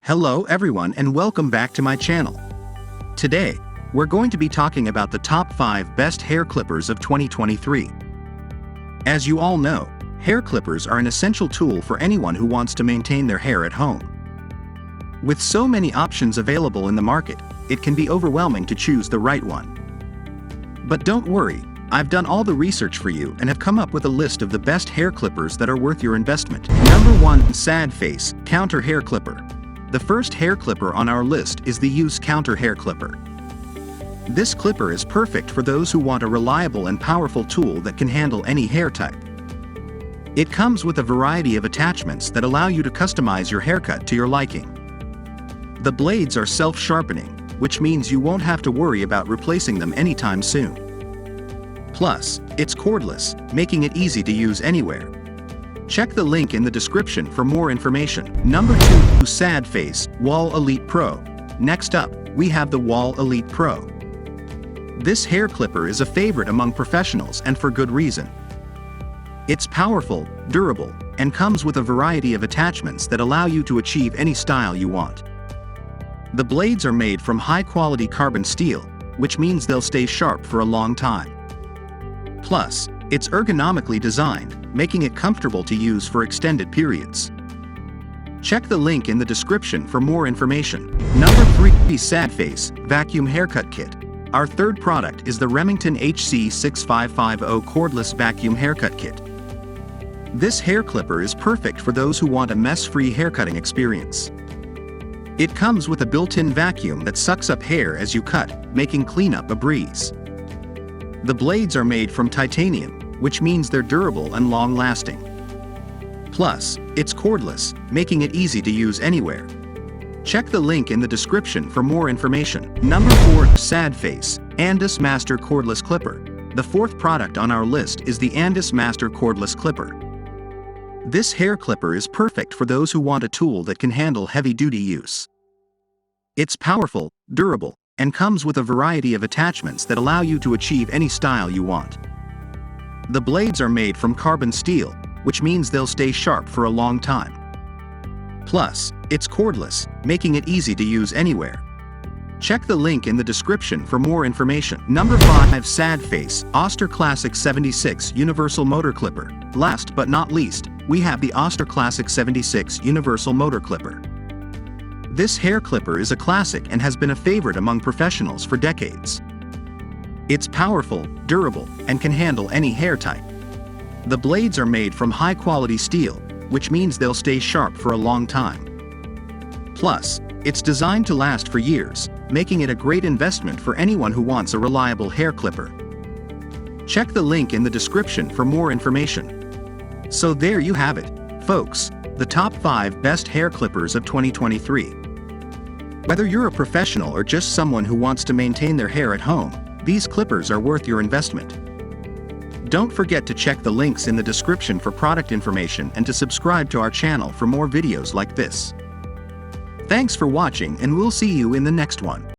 Hello everyone and welcome back to my channel. Today, we're going to be talking about the top 5 best hair clippers of 2023. As you all know, hair clippers are an essential tool for anyone who wants to maintain their hair at home. With so many options available in the market, it can be overwhelming to choose the right one. But don't worry, I've done all the research for you and have come up with a list of the best hair clippers that are worth your investment. Number 1. Sad Face Counter Hair Clipper. The first hair clipper on our list is the Use Counter Hair Clipper. This clipper is perfect for those who want a reliable and powerful tool that can handle any hair type. It comes with a variety of attachments that allow you to customize your haircut to your liking. The blades are self-sharpening, which means you won't have to worry about replacing them anytime soon. Plus, it's cordless, making it easy to use anywhere. Check the link in the description for more information. Number 2. Sad Face Wahl Elite Pro. Next up, we have the Wahl Elite Pro. This hair clipper is a favorite among professionals and for good reason. It's powerful, durable, and comes with a variety of attachments that allow you to achieve any style you want. The blades are made from high-quality carbon steel, which means they'll stay sharp for a long time. Plus, it's ergonomically designed, making it comfortable to use for extended periods. Check the link in the description for more information. Number 3. Sad Face Vacuum Haircut Kit. Our third product is the Remington HC6550 Cordless Vacuum Haircut Kit. This hair clipper is perfect for those who want a mess-free haircutting experience. It comes with a built-in vacuum that sucks up hair as you cut, making cleanup a breeze. The blades are made from titanium, which means they're durable and long-lasting. Plus, it's cordless, making it easy to use anywhere. Check the link in the description for more information. Number 4. Sad Face Andis Master Cordless Clipper. The fourth product on our list is the Andis Master Cordless Clipper. This hair clipper is perfect for those who want a tool that can handle heavy-duty use. It's powerful, durable, and comes with a variety of attachments that allow you to achieve any style you want. The blades are made from carbon steel, which means they'll stay sharp for a long time. Plus, it's cordless, making it easy to use anywhere. Check the link in the description for more information. Number 5. Sad Face Oster Classic 76 Universal Motor Clipper. Last but not least, we have the Oster Classic 76 Universal Motor Clipper. This hair clipper is a classic and has been a favorite among professionals for decades. It's powerful, durable, and can handle any hair type. The blades are made from high-quality steel, which means they'll stay sharp for a long time. Plus, it's designed to last for years, making it a great investment for anyone who wants a reliable hair clipper. Check the link in the description for more information. So there you have it, folks, the top 5 best hair clippers of 2023. Whether you're a professional or just someone who wants to maintain their hair at home, these clippers are worth your investment. Don't forget to check the links in the description for product information and to subscribe to our channel for more videos like this. Thanks for watching and we'll see you in the next one.